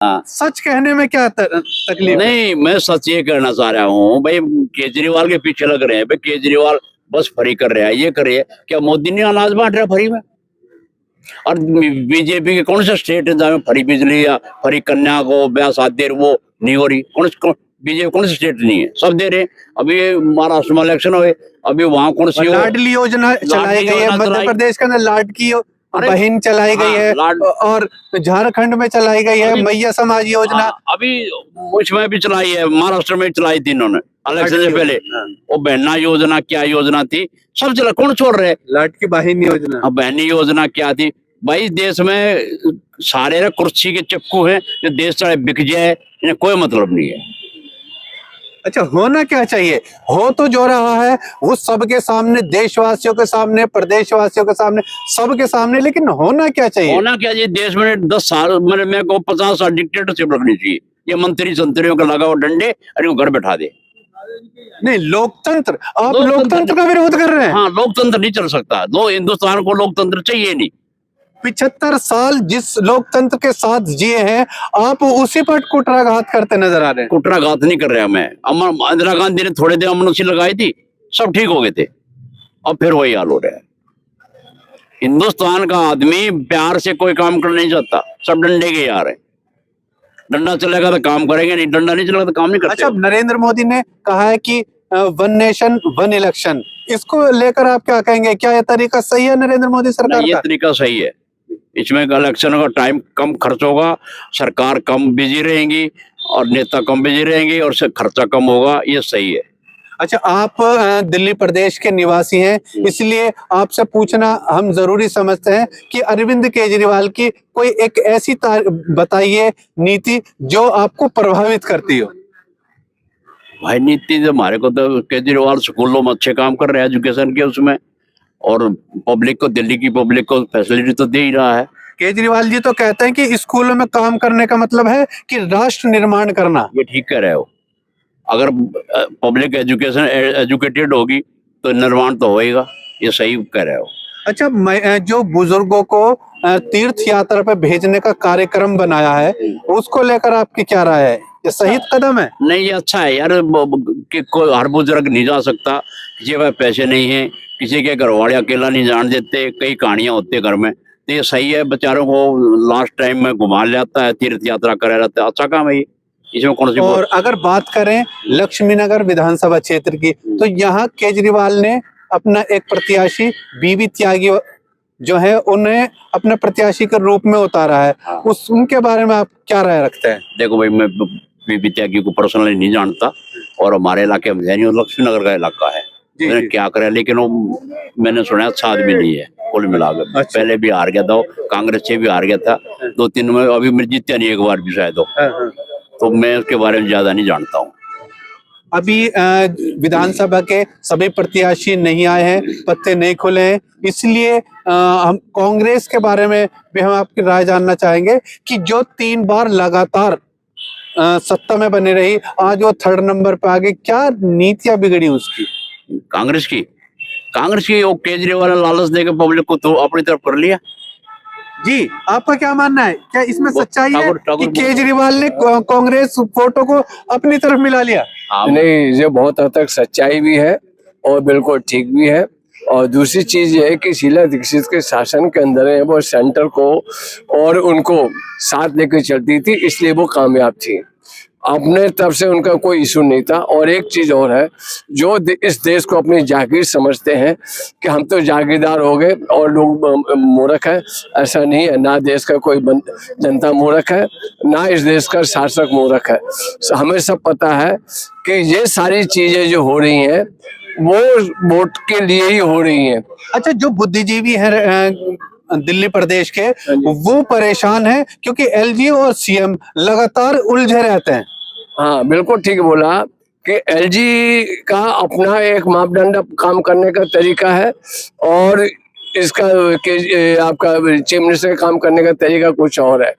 हाँ। सच कहने में क्या तकलीफ है? नहीं, मैं सच ये कहना चाह रहा हूँ भाई, केजरीवाल के पीछे लग रहे हैं भाई। केजरीवाल बस फ्री कर रहा है, ये कर रही है। क्या मोदी ने अनाज बांट रहा फ्री में? और बीजेपी के कौन सा स्टेट है जहाँ फ्री बिजली या फ्री कन्या को ब्याह शादी वो नहीं हो रही? बीजेपी कौन सा स्टेट नहीं है? सब दे रहे हैं। अभी महाराष्ट्र में इलेक्शन हुए, अभी वहां कौन सी लाडली योजना चलाई गई है, मध्य प्रदेश के अंदर लाडकी बहन चलाई गई है, और झारखंड में चलाई गई है मैया समाज योजना। अभी उसमें भी चलाई है, महाराष्ट्र में चलाई थी इन्होंने इलेक्शन से पहले। वो बहना योजना क्या योजना थी, सब चला। कौन छोड़ रहे? लाडकी बहन योजना। अब बहनी योजना क्या थी भाई? देश में सारे कुर्सी के चक्कू हैं, जो देश चाहे बिक जाए, इन्हें कोई मतलब नहीं है। अच्छा, होना क्या चाहिए? हो तो जो रहा है वो सबके सामने, देशवासियों के सामने, प्रदेशवासियों के सामने, सबके सामने, लेकिन होना क्या चाहिए? होना क्या चाहिए? देश में 10 साल मेरे को 50 साल डिक्टेटरशिप रखनी चाहिए। ये मंत्री संतरियों का लगाओ डंडे और इनको घर बैठा दे। नहीं, लोकतंत्र, आप लोकतंत्र का विरोध कर रहे हैं? हाँ, लोकतंत्र नहीं चल सकता। हिंदुस्तान को लोकतंत्र चाहिए नहीं। 75 साल जिस लोकतंत्र के साथ जिए हैं, आप उसी पर कुठाराघात करते नजर आ रहे हैं। कुठाराघात नहीं कर रहा मैं। इंदिरा गांधी ने थोड़े दिन अमन लगाई थी, सब ठीक हो गए थे। अब फिर वही हाल हो रहा है। हिंदुस्तान का आदमी प्यार से कोई काम कर नहीं सकता, सब डंडे के यार है। डंडा चलेगा तो काम करेंगे, नहीं डंडा नहीं चलेगा तो काम नहीं करते। अच्छा, नरेंद्र मोदी ने कहा है कि 1 नेशन 1 इलेक्शन, इसको लेकर आप क्या कहेंगे? क्या ये तरीका सही है नरेंद्र मोदी सरकार का? ये तरीका सही है। इसमें इलेक्शन का टाइम कम खर्च होगा, सरकार कम बिजी रहेंगी और नेता कम बिजी रहेंगे और खर्चा कम होगा। ये सही है। अच्छा, आप दिल्ली प्रदेश के निवासी हैं, इसलिए आपसे पूछना हम जरूरी समझते हैं कि अरविंद केजरीवाल की कोई एक ऐसी बताइए नीति जो आपको प्रभावित करती हो। भाई नीति जो हमारे को, तो केजरीवाल स्कूलों में अच्छे काम कर रहे हैं, एजुकेशन के उसमें, और पब्लिक को, दिल्ली की पब्लिक को फैसिलिटी तो दे ही रहा है। केजरीवाल जी तो कहते हैं कि स्कूलों में काम करने का मतलब है कि राष्ट्र निर्माण करना। ये ठीक कह रहे हो। अगर पब्लिक एजुकेशन एजुकेटेड होगी तो निर्माण तो होएगा। ये सही कह रहे हो। अच्छा, जो बुजुर्गों को तीर्थ यात्रा पे भेजने का कार्यक्रम बनाया है, उसको लेकर आपकी क्या राय है? ये सही कदम है? नहीं, ये अच्छा है यार कि कोई हर बुजुर्ग नहीं जा सकता, किसी के पास पैसे नहीं है, किसी के घर वाले अकेला नहीं जान देते, कई कहानियां होती है घर में। तो ये सही है, बेचारों को लास्ट टाइम में घुमा लाता है, तीर्थ यात्रा करा रहता है। अच्छा काम है ये, इसमें कौन सी। और अगर बात करें लक्ष्मीनगर विधानसभा क्षेत्र की, तो यहाँ केजरीवाल ने अपना एक प्रत्याशी बीबी त्यागी जो है उन्हें अपने प्रत्याशी के रूप में उतारा है। उनके बारे में आप क्या राय रखते हैं? देखो भाई, मैं बीबी त्यागी को पर्सनली नहीं जानता, और हमारे इलाके में नहीं, लक्ष्मीनगर का इलाका है। मैंने क्या करे, लेकिन वो मैंने सुना अच्छा आदमी नहीं है कुल मिलाकर। अच्छा। पहले भी हार गया था, कांग्रेस से भी हार गया था 2-3 में, अभी मैं जीतया नहीं एक बार भी शायद हो। तो मैं उसके बारे में ज्यादा नहीं जानता हूँ। अभी विधानसभा के सभी प्रत्याशी नहीं आए हैं, पत्ते नहीं खुले हैं, इसलिए हम कांग्रेस के बारे में भी हम आपकी राय जानना चाहेंगे कि जो 3 बार लगातार सत्ता में बनी रही, आज वो 3rd नंबर पे आ गई, क्या नीतियां बिगड़ी उसकी? कांग्रेस की वो केजरीवाल ने लालच देकर पब्लिक को तो अपनी तरफ कर लिया। जी, आपका क्या मानना है? क्या इसमें सच्चाई है कि केजरीवाल ने कांग्रेस फोटो को अपनी तरफ मिला लिया? नहीं, ये बहुत हद तक सच्चाई भी है और बिल्कुल ठीक भी है। और दूसरी चीज ये है कि शीला दीक्षित के शासन के अंदर है, वो सेंटर को और उनको साथ लेकर चलती थी, इसलिए वो कामयाब थी। अपने तरफ से उनका कोई इशू नहीं था। और एक चीज और है, जो इस देश को अपनी जागीर समझते हैं कि हम तो जागीरदार हो गए और लोग मूर्ख है, ऐसा नहीं है। ना देश का कोई जनता मूर्ख है, ना इस देश का शासक मूर्ख है। हमें सब पता है कि ये सारी चीजें जो हो रही हैं वो वोट के लिए ही हो रही हैं। अच्छा, जो बुद्धिजीवी है दिल्ली प्रदेश के, वो परेशान है क्योंकि एलजी और सीएम लगातार उलझे रहते हैं। हाँ, बिल्कुल ठीक बोला कि एलजी का अपना एक मापदंड काम करने का तरीका है और इसका आपका चीफ मिनिस्टर काम करने का तरीका कुछ और है।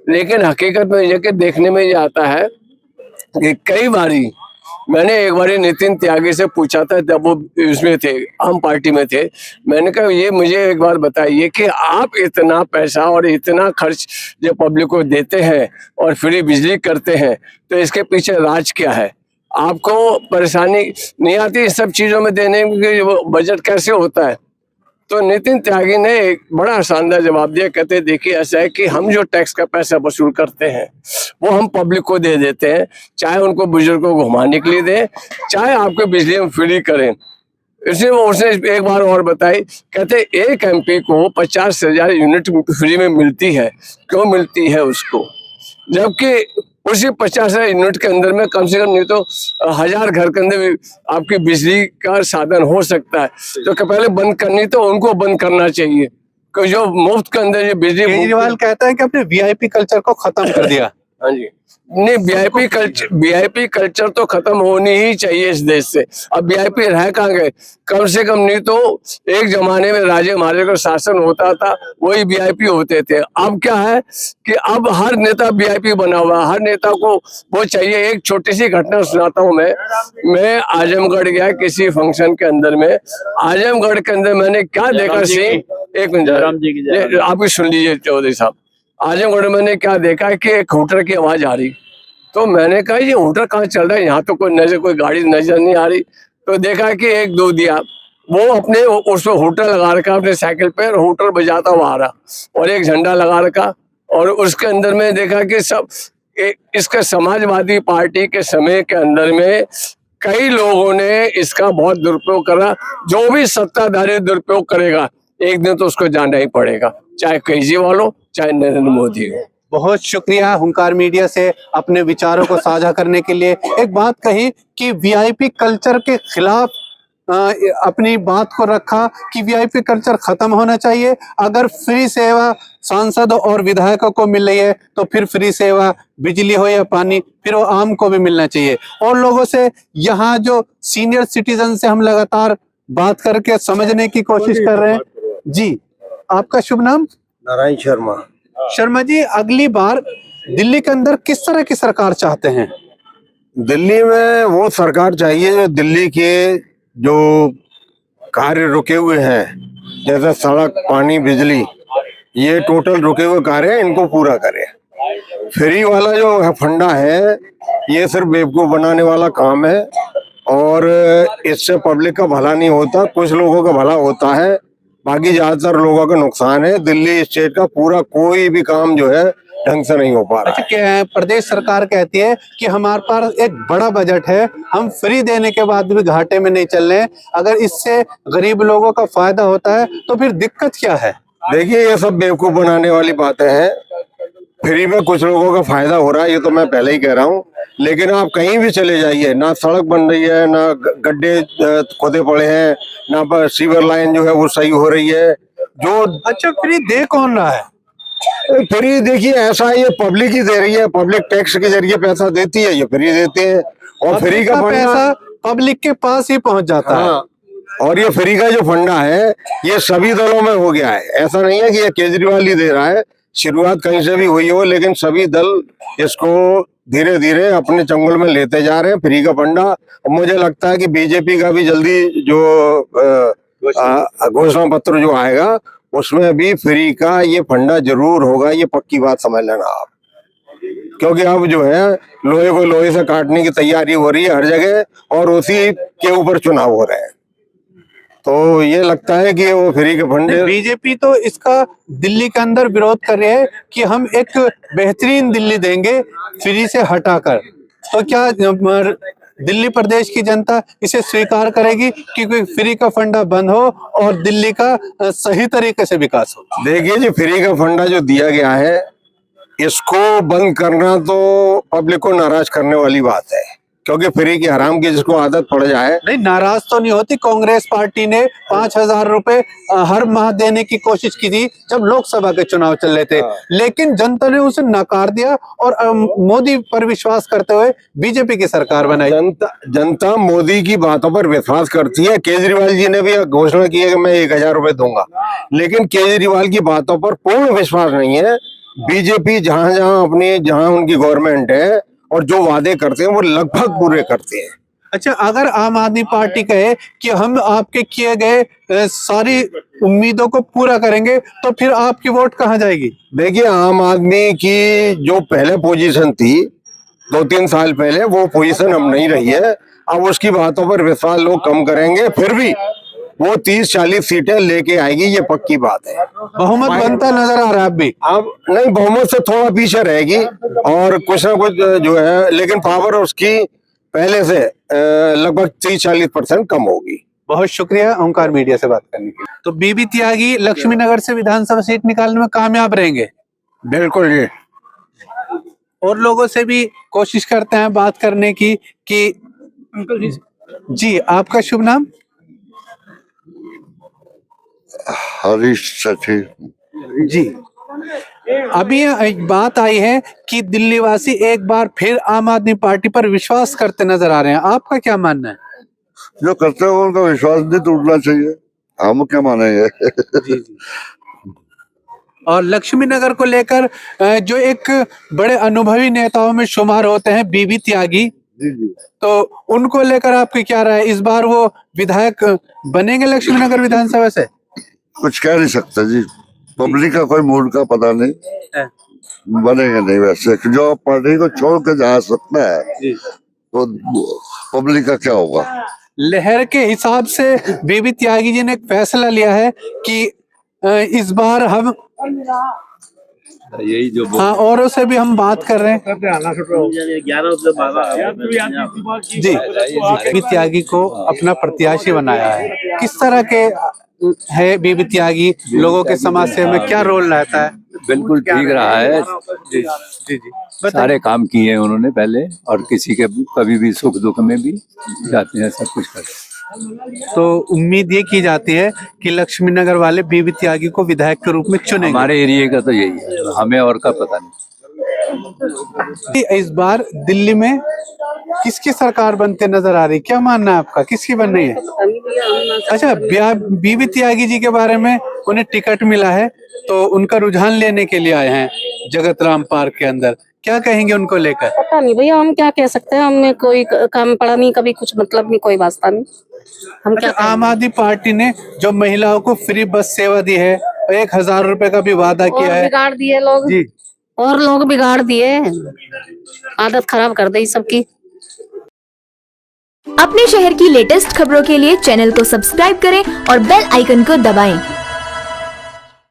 लेकिन हकीकत में ये कि देखने में ये आता है कि कई बारी मैंने एक बार नितिन त्यागी से पूछा था, जब वो उसमें थे, आम पार्टी में थे। मैंने कहा ये मुझे एक बार बताइए कि आप इतना पैसा और इतना खर्च जो पब्लिक को देते हैं और फ्री बिजली करते हैं, तो इसके पीछे राज क्या है? आपको परेशानी नहीं आती इस सब चीजों में देने में? बजट कैसे होता है? तो नितिन त्यागी ने एक बड़ा शानदार जवाब दिया। कहते देखिए ऐसा है कि हम जो टैक्स का पैसा वसूल करते हैं वो हम पब्लिक को दे देते हैं, चाहे उनको बुजुर्गों को घुमाने के लिए दें, चाहे आपको बिजली हम फ्री करें। इसलिए उसने एक बार और बताई, कहते एक एमपी को 50,000 यूनिट फ्री में मिलती है। क्यों मिलती है उसको? जबकि उसी 50,000 यूनिट के अंदर में कम से कम नहीं तो 1,000 घर के अंदर भी आपकी बिजली का साधन हो सकता है। तो पहले बंद करनी तो उनको बंद करना चाहिए कि जो मुफ्त के अंदर ये बिजली। केजरीवाल कहता है कि अपने वीआईपी कल्चर को खत्म कर दिया। हाँ जी, नहीं, वीआईपी कल्चर तो खत्म होनी ही चाहिए इस देश से। अब वीआईपी रह कहाँ गए? कम से कम नहीं तो एक जमाने में राजे महाराजे का शासन होता था, वही वीआईपी होते थे। अब क्या है कि अब हर नेता वीआईपी बना हुआ, हर नेता को वो चाहिए। एक छोटी सी घटना सुनाता हूँ मैं आजमगढ़ गया किसी फंक्शन के अंदर में। आजमगढ़ के अंदर मैंने क्या देखा सीन, एक मिनट आप भी सुन लीजिए चौधरी साहब। आजमगढ़ में मैंने क्या देखा कि एक हूटर की आवाज आ रही, तो मैंने कहा ये हूटर कहाँ चल रहा है, यहाँ तो कोई गाड़ी नजर नहीं आ रही। तो देखा कि एक दो दिया वो अपने उसमें हूटर लगा रखा अपने साइकिल पे, हूटर बजाता हुआ आ रहा, और एक झंडा लगा रखा। और उसके अंदर में देखा कि सब इसके समाजवादी पार्टी के समय के अंदर में कई लोगों ने इसका बहुत दुरुपयोग करा। जो भी सत्ताधारी दुरुपयोग करेगा एक दिन तो उसको जाना ही पड़ेगा, चाहे केजरीवाल हो चाहे नरेंद्र मोदी हो। बहुत शुक्रिया हुंकार मीडिया से अपने विचारों को साझा करने के लिए। एक बात कही कि वीआईपी कल्चर के खिलाफ अपनी बात को रखा कि वीआईपी कल्चर खत्म होना चाहिए। अगर फ्री सेवा सांसद और विधायकों को मिल रही है तो फिर फ्री सेवा बिजली हो या पानी फिर वो आम को भी मिलना चाहिए। और लोगों से, यहाँ जो सीनियर सिटीजन से हम लगातार बात करके समझने की कोशिश कर रहे हैं। जी, आपका शुभ नाम? नारायण शर्मा। शर्मा जी, अगली बार दिल्ली के अंदर किस तरह की सरकार चाहते हैं? दिल्ली में वो सरकार चाहिए जो दिल्ली के जो कार्य रुके हुए हैं, जैसे सड़क, पानी, बिजली, ये टोटल रुके हुए कार्य इनको पूरा करे। फ्री वाला जो है फंडा है, ये सिर्फ बेवकूफ बनाने वाला काम है और इससे पब्लिक का भला नहीं होता, कुछ लोगों का भला होता है, बाकी ज्यादातर लोगों का नुकसान है। दिल्ली स्टेट का पूरा कोई भी काम जो है ढंग से नहीं हो पा रहा है। अच्छा, प्रदेश सरकार कहती है कि हमारे पास एक बड़ा बजट है, हम फ्री देने के बाद भी घाटे में नहीं चल रहे। अगर इससे गरीब लोगों का फायदा होता है तो फिर दिक्कत क्या है? देखिए, ये सब बेवकूफ बनाने वाली बातें हैं। फ्री में कुछ लोगों का फायदा हो रहा है, ये तो मैं पहले ही कह रहा हूँ, लेकिन आप कहीं भी चले जाइए, ना सड़क बन रही है, ना गड्ढे खोदे पड़े हैं, ना सीवर लाइन जो है वो सही हो रही है। जो अच्छा, फ्री दे कौन रहा है? फ्री देखिए ऐसा है, ये पब्लिक ही दे रही है, पब्लिक टैक्स के जरिए पैसा देती है, ये फ्री देते हैं। और फ्री का पैसा पब्लिक के पास ही पहुंच जाता है। और ये फ्री का जो फंडा है ये सभी दलों में हो गया है। ऐसा नहीं है कि ये केजरीवाल ही दे रहा है, शुरुआत कहीं से भी हुई हो, लेकिन सभी दल इसको धीरे धीरे अपने चंगुल में लेते जा रहे हैं, फ्री का फंडा। और मुझे लगता है कि बीजेपी का भी जल्दी जो घोषणा पत्र जो आएगा उसमें भी फ्री का ये फंडा जरूर होगा, ये पक्की बात समझ लेना आप। क्योंकि अब जो है लोहे को लोहे से काटने की तैयारी हो रही है हर जगह, और उसी के ऊपर चुनाव हो रहे हैं। तो ये लगता है कि वो फ्री के फंडे, बीजेपी तो इसका दिल्ली के अंदर विरोध कर रहे हैं कि हम एक बेहतरीन दिल्ली देंगे फ्री से हटाकर। तो क्या दिल्ली प्रदेश की जनता इसे स्वीकार करेगी कि कोई फ्री का फंडा बंद हो और दिल्ली का सही तरीके से विकास हो? देखिए जी, फ्री का फंडा जो दिया गया है इसको बंद करना तो पब्लिक को नाराज करने वाली बात है, क्योंकि फ्री की हराम की जिसको आदत पड़ जाए। नहीं, नाराज तो नहीं होती। कांग्रेस पार्टी ने 5,000 रुपए हर माह देने की कोशिश की थी जब लोकसभा के चुनाव चल रहे थे, लेकिन जनता ने उसे नकार दिया और मोदी पर विश्वास करते हुए बीजेपी की सरकार बनाई। जनता मोदी की बातों पर विश्वास करती है। केजरीवाल जी ने भी घोषणा की है कि मैं 1,000 रुपए दूंगा, लेकिन केजरीवाल की बातों पर पूर्ण विश्वास नहीं है। बीजेपी जहां उनकी गवर्नमेंट है और जो वादे करते हैं वो लगभग पूरे करते हैं। अच्छा, अगर आम आदमी पार्टी कहे कि हम आपके किए गए सारी उम्मीदों को पूरा करेंगे, तो फिर आपकी वोट कहाँ जाएगी? देखिए, आम आदमी की जो पहले पोजीशन थी 2-3 साल पहले, वो पोजीशन अब नहीं रही है। अब उसकी बातों पर विश्वास लोग कम करेंगे, फिर भी वो 30-40 सीटें लेके आएगी, ये पक्की बात है। बहुमत बनता नजर आ रहा है अब भी? अब नहीं, बहुमत से थोड़ा पीछे रहेगी और कुछ ना कुछ जो है, लेकिन पावर उसकी पहले से लगभग 30-40% कम होगी। बहुत शुक्रिया ओंकार मीडिया से बात करने के लिए। तो बीबी त्यागी लक्ष्मी नगर से विधानसभा सीट निकालने में कामयाब रहेंगे? बिल्कुल जी। और लोगों से भी कोशिश करते हैं बात करने की कि जी, आपका शुभ नाम? हरीश सेठी। जी, अभी एक बात आई है कि दिल्ली वासी एक बार फिर आम आदमी पार्टी पर विश्वास करते नजर आ रहे हैं, आपका क्या मानना है? जो करते हो उनका विश्वास नहीं टूटना चाहिए, हम क्या मानेंगे। जी जी। और लक्ष्मी नगर को लेकर जो एक बड़े अनुभवी नेताओं में शुमार होते हैं बीबी त्यागी, जी जी। तो उनको लेकर आपकी क्या राय है? इस बार वो विधायक बनेंगे लक्ष्मी नगर विधानसभा से? कुछ कह नहीं सकते जी, पब्लिक का कोई मूड का पता नहीं, बनेंगे नहीं। वैसे जो पार्टी को छोड़ के जा सकता है तो पब्लिक का क्या होगा। लहर के हिसाब से बीबी त्यागी जी ने एक फैसला लिया है कि इस बार हम यही जो हाँ, औरों से भी हम बात कर रहे हैं। जी, बीबी त्यागी को अपना प्रत्याशी बनाया है, किस तरह के है बीबी त्यागी? लोगों के समाज सेवा में क्या रोल रहता है? बिल्कुल ठीक रहा है। जी जी जी, सारे काम किए हैं उन्होंने पहले, और किसी के कभी भी सुख दुख में भी जाते हैं, सब कुछ करते हैं। तो उम्मीद ये की जाती है कि लक्ष्मी नगर वाले बीबी त्यागी को विधायक के रूप में चुनेंगे। हमारे एरिया का तो यही है, हमें और का पता नहीं। इस बार दिल्ली में किसकी सरकार बनते नजर आ रही, क्या मानना है आपका, किसकी बन रही है? अच्छा, बीबी त्यागी जी के बारे में, उन्हें टिकट मिला है तो उनका रुझान लेने के लिए आए हैं जगत राम पार्क के अंदर, क्या कहेंगे उनको लेकर? पता नहीं भैया, हम क्या कह सकते हैं, हमें कोई काम पड़ा नहीं, कभी कुछ मतलब नहीं, कोई वास्ता नहीं, हम क्या अच्छा, आम आदमी पार्टी ने जो महिलाओं को फ्री बस सेवा दी है, 1000 रुपए का भी वादा किया है, बिगाड़ दिए लोग जी, और लोग बिगाड़ दिए, आदत खराब कर दी सबकी। अपने शहर की लेटेस्ट खबरों के लिए चैनल को सब्सक्राइब करें और बेल आइकन को दबाएं।